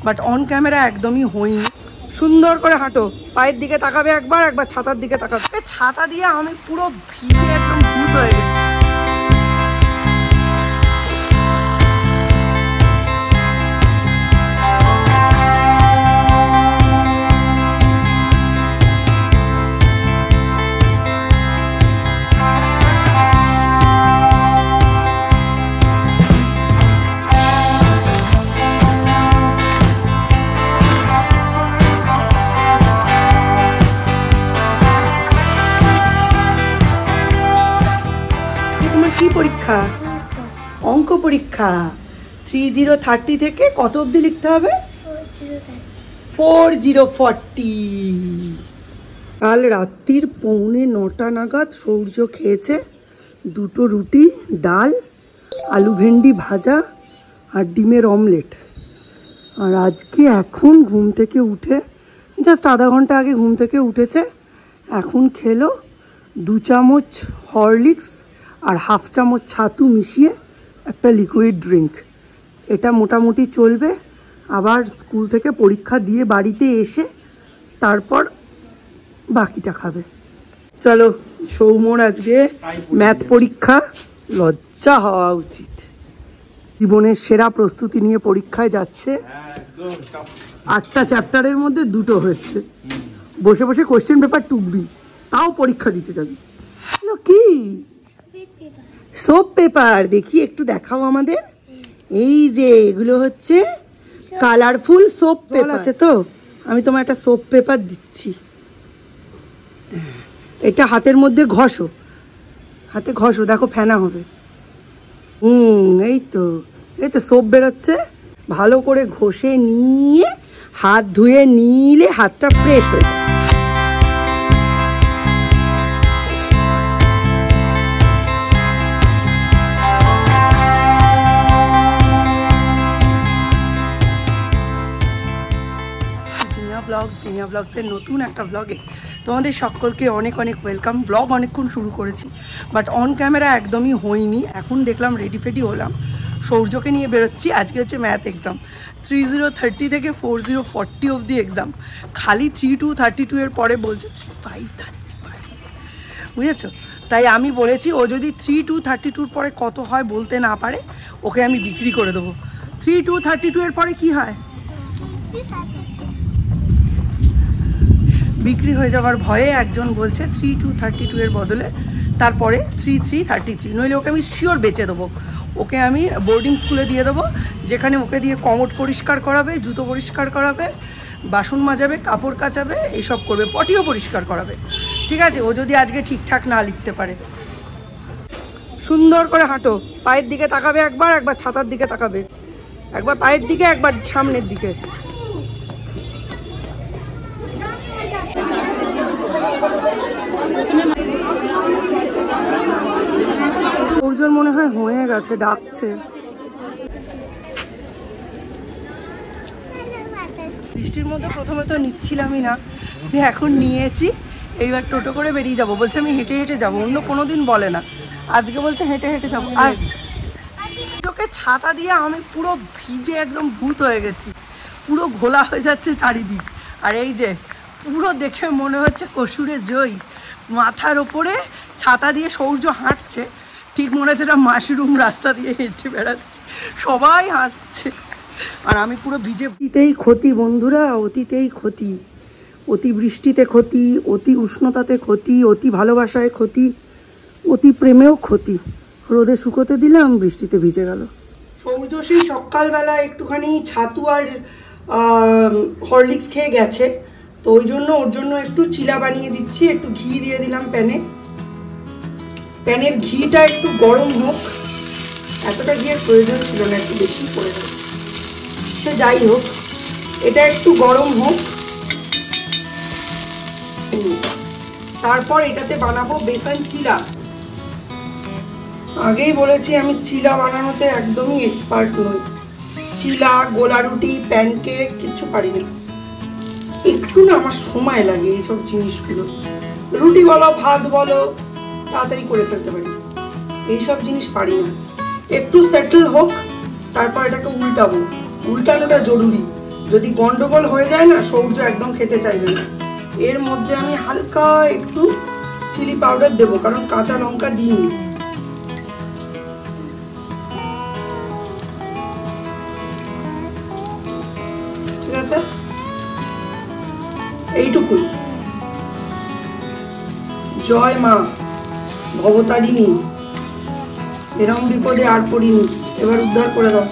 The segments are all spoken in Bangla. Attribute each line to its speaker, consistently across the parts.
Speaker 1: বাট অন ক্যামেরা একদমই হইনি। সুন্দর করে হাঁটো, পায়ের দিকে তাকাবে একবার, একবার ছাতার দিকে তাকাবে। ছাতা দিয়ে আমি পুরো ভিজে একদম ভূত হয়ে গেছি। পরীক্ষা অঙ্ক পরীক্ষা 3030 থেকে কত অবধি লিখতে হবে? 4040। কাল রাত্রির 8:45 নাগাদ সূর্য খেয়েছে 2টো রুটি, ডাল, আলু ভেন্ডি ভাজা আর ডিমের অমলেট। আর আজকে এখন ঘুম থেকে উঠে জাস্ট আধা ঘন্টা আগে ঘুম থেকে উঠেছে, এখন খেলো 2 চামচ হরলিক্স আর হাফ চামচ ছাতু মিশিয়ে একটা লিকুইড ড্রিঙ্ক। এটা মোটামুটি চলবে। আবার স্কুল থেকে পরীক্ষা দিয়ে বাড়িতে এসে তারপর বাকিটা খাবে। চলো, সৌম্যর আজকে ম্যাথ পরীক্ষা, লজ্জা হওয়া উচিত। জীবনের সেরা প্রস্তুতি নিয়ে পরীক্ষায় যাচ্ছে। 8টা চ্যাপ্টারের মধ্যে 2টো হয়েছে। বসে বসে কোশ্চেন পেপার টুকবি, তাও পরীক্ষা দিতে যাবি। কি সোপ পেপার? দেখি একটু দেখাও আমাদের। এই যে এগুলো হচ্ছে কালারফুল সোপ পেপার আছে। তো আমি তোমার একটা সোপ পেপার দিচ্ছি, এটা হাতের মধ্যে ঘষো, হাতে ঘষো, দেখো ফেনা হবে। এই তো এই যে সোপ বেরোচ্ছে। ভালো করে ঘষে নিয়ে হাত ধুয়ে নিলে হাতটা ফ্রেশ হয়ে যায়। জিনিয়া ব্লগসের নতুন একটা ব্লগে তোমাদের সকলকে অনেক অনেক ওয়েলকাম। ব্লগ অনেকক্ষণ শুরু করেছি, বাট অন ক্যামেরা একদমই হয়নি। এখন দেখলাম রেডি ফেডি হলাম, সৌর্যকে নিয়ে বেরোচ্ছি। আজকে হচ্ছে ম্যাথ এক্সাম, 3030 থেকে 4040 অবধি এক্সাম। খালি 3232 এর পরে বলছে 3535, বুঝেছো? তাই আমি বলেছি ও যদি 3232 পরে কত হয় বলতে না পারে, ওকে আমি বিক্রি করে দেবো। 3232 এর পরে কি হয়? বিক্রি হয়ে যাওয়ার ভয়ে একজন বলছে 3232 এর বদলে তারপরে 3333, নইলে ওকে আমি শিওর বেচে দেবো। ওকে আমি বোর্ডিং স্কুলে দিয়ে দেবো, যেখানে ওকে দিয়ে কমোড পরিষ্কার করাবে, জুতো পরিষ্কার করাবে, বাসন মাজাবে, কাপড় কাচাবে, এইসব করবে, পটিও পরিষ্কার করাবে। ঠিক আছে? ও যদি আজকে ঠিকঠাক না লিখতে পারে। সুন্দর করে হাঁটো, পায়ের দিকে তাকাবে একবার, একবার ছাতার দিকে তাকাবে, একবার পায়ের দিকে, একবার সামনের দিকে। সূর্যর মনে হয় হয়ে গেছে, ডাকছে। বৃষ্টির মধ্যে প্রথমে তো নিচ্ছিলামই না, এখন নিয়েছি। এইবার টোটো করে বেরিয়ে যাবো। বলছে আমি হেঁটে হেঁটে যাবো, অন্য কোনো দিন বলে না, আজকে বলছে হেঁটে হেঁটে যাবো। আর তোকে ছাতা দিয়ে আমি পুরো ভিজে একদম ভূত হয়ে গেছি, পুরো ঘোলা হয়ে যাচ্ছে চারিদিক। আর এই যে পুরো দেখে মনে হচ্ছে কসুরে জয়, মাথার ওপরে ছাতা দিয়ে সূর্য হাঁটছে, ঠিক মনে হচ্ছে এটা মাশরুম রাস্তা দিয়ে হেঁটে বেড়াচ্ছে, সবাই হাসছে আর আমি পুরো ভিজে। অতীতেই ক্ষতি বন্ধুরা, অতীতেই ক্ষতি। অতি বৃষ্টিতে ক্ষতি, অতি উষ্ণতাতে ক্ষতি, অতি ভালোবাসায় ক্ষতি, অতি প্রেমেও ক্ষতি। রোদে শুকোতে দিলাম, বৃষ্টিতে ভিজে গেল। সূর্য সেই সকালবেলা একটুখানি ছাতু আর হরলিক্স খেয়ে গেছে, তো ওই জন্য ওর জন্য একটু চিলা বানিয়ে দিচ্ছি। একটু ঘি দিয়ে দিলাম প্যানে, প্যানের ঘিটা একটু গরম হোক। এতটা ঘিয়ের প্রয়োজন ছিল না, একটু বেশি করে দেব। সে যাই হোক, এটা একটু গরম হোক, তারপর এটাতে বানাবো বেসন চিলা। আগেই বলেছি আমি চিলা বানানোতে একদমই এক্সপার্ট নই। চিলা, গোলা রুটি, প্যানকেক কিছু পারি না। একটু না আমার সময় লাগে এইসব জিনিসগুলো। রুটি বলো, ভাত বলো, তাড়াতাড়ি করে ফেলতে পারি, এইসব জিনিস পারি না। একটু সেটেল হোক, তারপর এটাকে উল্টাবো। উল্টানোটা জরুরি, যদি গন্ডগোল হয়ে যায় না, সৌর্য একদম খেতে চাইবে না। এর মধ্যে আমি হালকা একটু চিলি পাউডার দেবো, কারণ কাঁচা লঙ্কা দিইনি। ঠিক আছে, এইটুকুই। জয় মা ভবতারিণী, এরম বিপদে আর পড়িনি, এবার উদ্ধার করে দাও।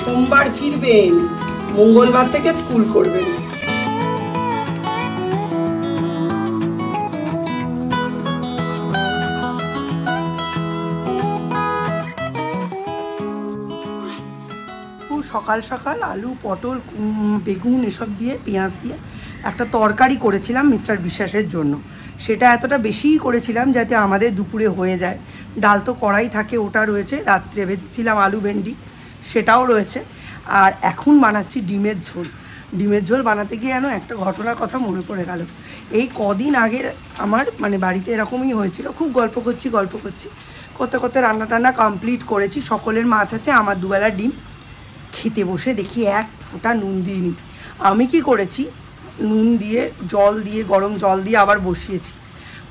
Speaker 1: সোমবার ফিরবেন, মঙ্গলবার থেকে স্কুল করবেন। সকাল সকাল আলু, পটল, বেগুন এসব দিয়ে, পেঁয়াজ দিয়ে একটা তরকারি করেছিলাম মিস্টার বিশ্বাসের জন্য। সেটা এতটা বেশিই করেছিলাম যাতে আমাদের দুপুরে হয়ে যায়। ডাল তো কড়াই থাকে, ওটা রয়েছে। রাত্রে ভেজেছিলাম আলু ভেন্ডি, সেটাও রয়েছে। আর এখন বানাচ্ছি ডিমের ঝোল। ডিমের ঝোল বানাতে গিয়ে যেন একটা ঘটনার কথা মনে পড়ে গেল। এই কদিন আগে আমার বাড়িতে এরকমই হয়েছিল। খুব গল্প করছি করতে করতে রান্না টান্না কমপ্লিট করেছি। সকলের মাছ আছে, আমার দুবেলা ডিম। খেতে বসে দেখি এক ফোঁটা নুন দিইনি। আমি কি করেছি, নুন দিয়ে জল দিয়ে, গরম জল দিয়ে আবার বসিয়েছি।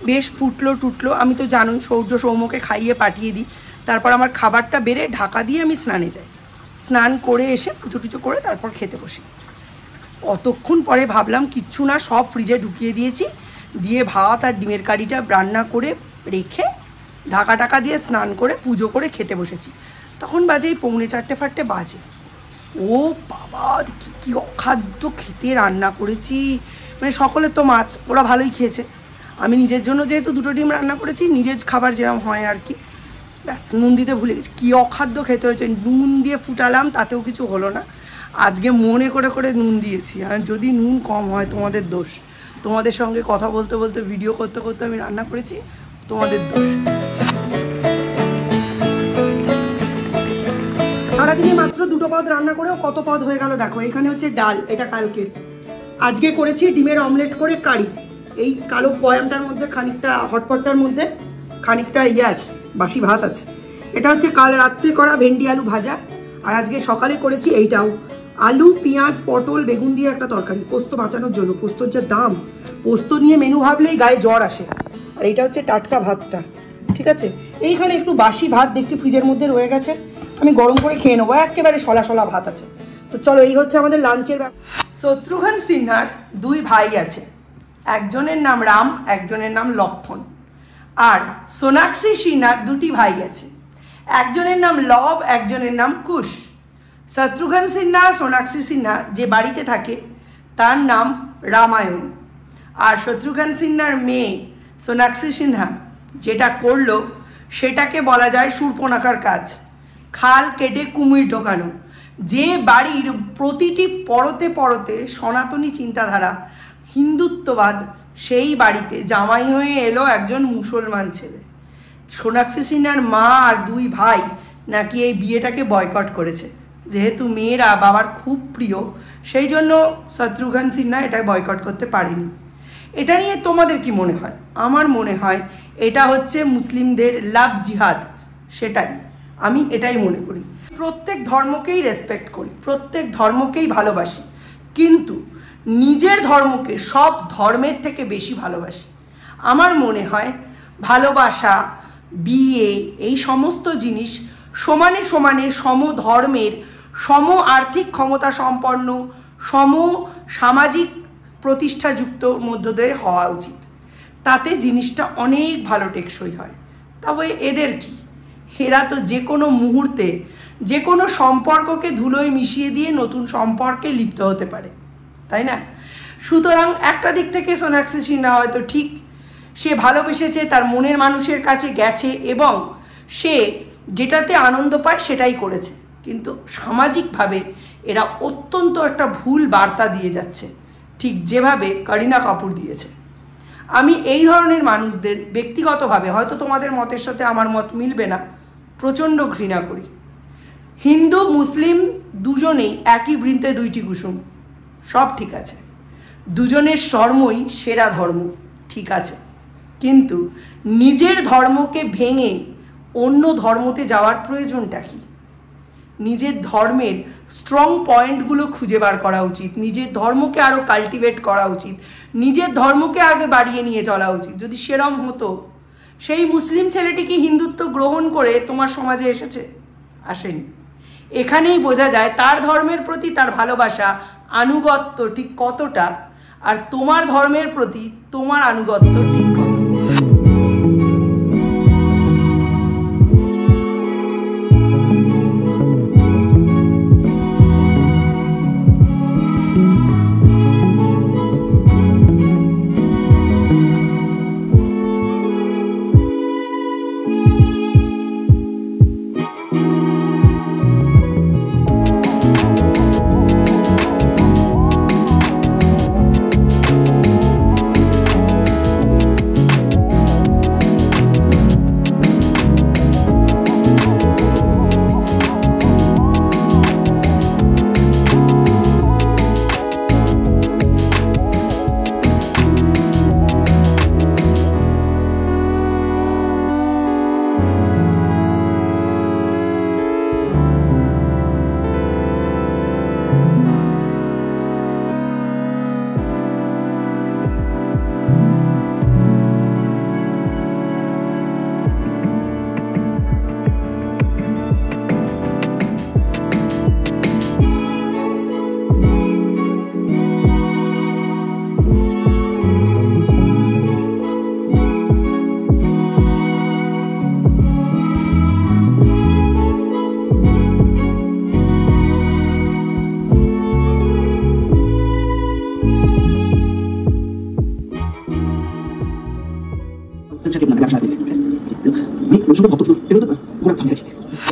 Speaker 1: বেশ ফুটলো। আমি তো জানোই সৌর্য সৌম্যকে খাইয়ে পাঠিয়ে দিই। তারপর আমার খাবারটা বেড়ে ঢাকা দিয়ে আমি স্নানে যাই। স্নান করে এসে পুজো টুজো করে তারপর খেতে বসি। অতক্ষণ পরে ভাবলাম কিচ্ছু না, সব ফ্রিজে ঢুকিয়ে দিয়েছি। দিয়ে ভাত আর ডিমের কারিটা রান্না করে রেখে ঢাকা দিয়ে স্নান করে পুজো করে খেতে বসেছি। তখন বাজে 3:45 বাজে। ও বাবা, কি অখাদ্য খেতে রান্না করেছি। সকলের তো মাছ, ওরা ভালোই খেয়েছে। আমি নিজের জন্য যেহেতু 2টো ডিম রান্না করেছি, নিজের খাবার যেরকম হয় আর কি, ব্যাস নুন দিতে ভুলে গেছি। কী অখাদ্য খেতে হয়েছে। নুন দিয়ে ফুটালাম, তাতেও কিছু হলো না। আজকে মনে করে নুন দিয়েছি। আর যদি নুন কম হয় তোমাদের দোষ। তোমাদের সঙ্গে কথা বলতে ভিডিও করতে আমি রান্না করেছি, তোমাদের দোষ। সারাদিনে মাত্র 2টো পদ রান্না করেও কত পদ হয়ে গেল দেখো। এখানে হচ্ছে ডাল, এটা কালকের। আজকে করেছি ডিমের অমলেট করে কারি। এই কালো বয়ামটার মধ্যে খানিকটা, হটপটটার মধ্যে খানিকটা আছে, বাসি ভাত আছে। এটা হচ্ছে কাল রাত্রে করা ভেন্ডি আলু ভাজা। আর আজকে সকালে করেছি এইটাও, আলু, পেঁয়াজ, পটল, বেগুন দিয়ে একটা তরকারি, পোস্ত বাঁচানোর জন্য। পোস্তর যে দাম, পোস্ত নিয়ে মেনু ভাবলেই গায়ে জ্বর আসে। আর এটা হচ্ছে টাটকা ভাতটা। ঠিক আছে, এইখানে একটু বাসি ভাত দেখছি ফ্রিজের মধ্যে রয়ে গেছে, আমি গরম করে খেয়ে নেবো। একেবারে সলা ভাত আছে। তো চলো, এই হচ্ছে আমাদের লাঞ্চের ব্যাপার। শত্রুঘ্ন সিনহার 2 ভাই আছে। একজনের নাম রাম, একজনের নাম লক্ষণ। আর সোনাক্ষী সিনহার 2টি ভাই আছে। একজনের নাম লব, একজনের নাম কুশ। শত্রুঘ্ন সিনহা, সোনাক্ষী সিনহা যে বাড়িতে থাকে তার নাম রামায়ণ। আর শত্রুঘ্ন সিনহার মেয়ে সোনাক্ষী সিনহা যেটা করলো সেটাকে বলা যায় শূর্পণখার কাজ। খাল কেটে কুমির ঢোকানো। যে বাড়ির প্রতিটি পরতে সনাতনী চিন্তাধারা, হিন্দুত্ববাদ, সেই বাড়িতে জামাই হয়ে এলো একজন মুসলমান ছেলে। সোনাক্ষী সিনহার মা আর 2 ভাই নাকি এই বিয়েটাকে বয়কট করেছে। যেহেতু মেয়েরা বাবার খুব প্রিয়, সেই জন্য শত্রুঘ্ন সিনহা এটা বয়কট করতে পারেনি। এটা নিয়ে তোমাদের কি মনে হয়? আমার মনে হয় এটা হচ্ছে মুসলিমদের লাভ জিহাদ। সেটাই, আমি এটাই মনে করি। প্রত্যেক ধর্মকেই রেসপেক্ট করি, প্রত্যেক ধর্মকেই ভালোবাসি, কিন্তু নিজের ধর্মকে সব ধর্মের থেকে বেশি ভালোবাসি। আমার মনে হয় ভালোবাসা, বিয়ে, এই সমস্ত জিনিস সমানে সম ধর্মের, সম আর্থিক ক্ষমতা সম্পন্ন, সম সামাজিক প্রতিষ্ঠাযুক্ত মধ্য দিয়ে হওয়া উচিত। তাতে জিনিসটা অনেক ভালো টেকসই হয়। তবে এদের কি, এরা তো যে কোনো মুহূর্তে যে কোনো সম্পর্ককে ধুলোয় মিশিয়ে দিয়ে নতুন সম্পর্কে লিপ্ত হতে পারে, তাই না? সুতরাং একটা দিক থেকে সোনাক্ষী সিনহা হয়তো ঠিক, সে ভালোবেসেছে, তার মনের মানুষের কাছে গেছে এবং সে যেটাতে আনন্দ পায় সেটাই করেছে। কিন্তু সামাজিকভাবে এরা অত্যন্ত একটা ভুল বার্তা দিয়ে যাচ্ছে, ঠিক যেভাবে করিনা কাপুর দিয়েছে। আমি এই ধরনের মানুষদের ব্যক্তিগতভাবে, হয়তো তোমাদের মতের সাথে আমার মত মিলবে না, প্রচণ্ড ঘৃণা করি। হিন্দু মুসলিম দুজনেই একই বৃন্তে 2টি কুসুম, সব ঠিক আছে। দুজনের ধর্মই সেরা ধর্ম, ঠিক আছে। কিন্তু নিজের ধর্মকে ভেঙে অন্য ধর্মতে যাওয়ার প্রয়োজনটা কি? নিজের ধর্মের স্ট্রং পয়েন্টগুলো খুঁজে বার করা উচিত, নিজের ধর্মকে আরও কাল্টিভেট করা উচিত, নিজের ধর্মকে আগে বাড়িয়ে নিয়ে চলা উচিত। যদি সেরম হতো, সেই মুসলিম ছেলেটি কি হিন্দুত্ব গ্রহণ করে তোমার সমাজে এসেছে? আসেনি। এখানেই বোঝা যায় তার ধর্মের প্রতি তার ভালোবাসা, আনুগত্য ঠিক কতটা, আর তোমার ধর্মের প্রতি তোমার আনুগত্য ঠিক কতটা।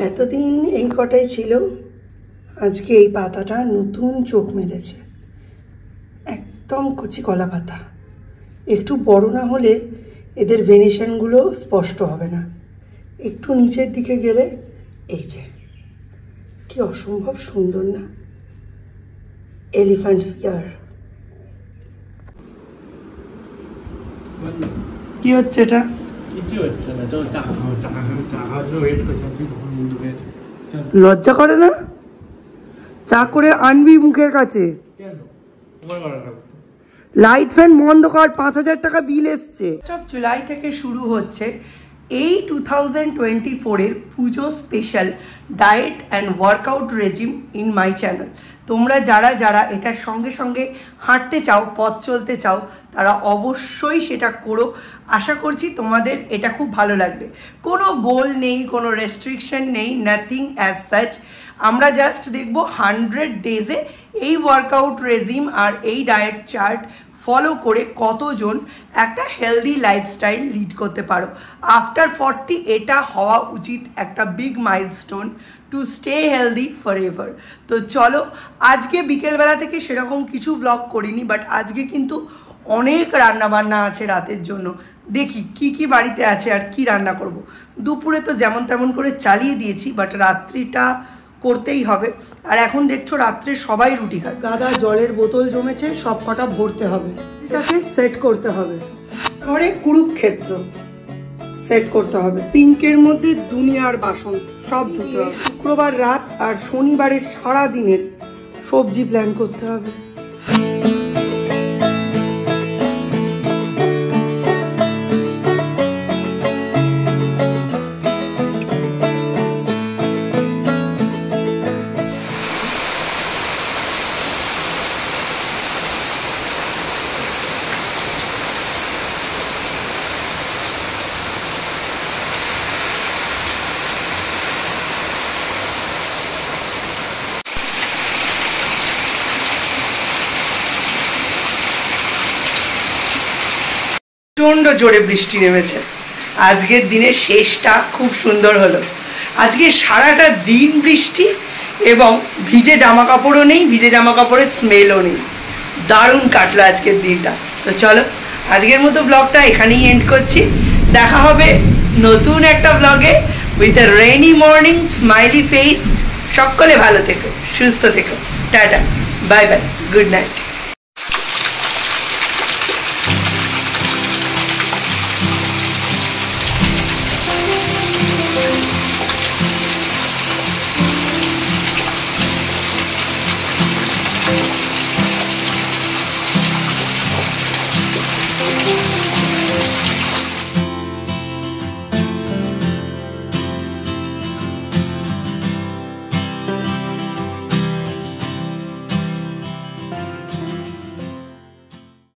Speaker 1: এতদিন এই কটাই ছিল, আজকে এই পাতাটা নতুন চোখ মেলেছে, একদম কচি কলা পাতা। একটু বড় না হলে এদের ভেনিশনগুলো স্পষ্ট হবে না। একটু নিচের দিকে গেলে এই যে কি অসম্ভব সুন্দর না, এলিফ্যান্টস ইয়ার। কি হচ্ছে এটা? লজ্জা করে না? চা করে আনবি মুখের কাছে। লাইট ফ্যান বন্ধ কর, 5,000 টাকা বিল এসছে। জুলাই থেকে শুরু হচ্ছে এই 2024-এর পুজো special diet and workout regime in my channel. তোমরা যারা যারা এটার সঙ্গে সঙ্গে হাঁটতে চাও, পথ চলতে চাও, তারা অবশ্যই সেটা করো। আশা করছি তোমাদের এটা খুব ভালো লাগবে। কোনো গোল নেই, কোনো রেস্ট্রিকশন নেই, নাথিং অ্যাজ সাচ। আমরা জাস্ট দেখব 100 ডেজে এই ওয়ার্কআউট রেজিম আর এই ডায়েট চার্ট ফলো করে কতজন একটা হেলদি লাইফস্টাইল লিড করতে পারো। আফটার 40 এটা হওয়া উচিত একটা big milestone to stay healthy for ever. তো চলো, আজকে বিকেলবেলা থেকে সেরকম কিছু ব্লগ করিনি, বাট আজকে কিন্তু অনেক রান্নাবান্না আছে রাতের জন্য। দেখি কি কি বাড়িতে আছে আর কি রান্না করব। দুপুরে তো যেমন তেমন করে চালিয়ে দিয়েছি, বাট রাত্রিটা করতেই হবে। আর এখন দেখছো রাত্রে সবাই রুটি খায়। গাদা জলের বোতল জমেছে, সব কটা ভরতে হবে, এটাকে সেট করতে হবে। ঘরে কুরুক্ষেত্র সেট করতে হবে। পিঙ্কের মধ্যে দুনিয়ার বাসন সব ধুতে হবে। শুক্রবার রাত আর শনিবারের সারা দিনের সবজি প্ল্যান করতে হবে। প্রচণ্ড জোরে বৃষ্টি নেমেছে। আজকের দিনের শেষটা খুব সুন্দর হলো। আজকে সারাটা দিন বৃষ্টি এবং ভিজে জামা কাপড়ও নেই, ভিজে জামা কাপড়ের স্মেলও নেই। দারুণ কাটলো আজকের দিনটা। তো চলো, আজকের মতো ব্লগটা এখানেই এন্ড করছি। দেখা হবে নতুন একটা ব্লগে with a rainy morning, smiley face. সকলে ভালো থেকো, সুস্থ থেকো। Tata, bye bye, good night.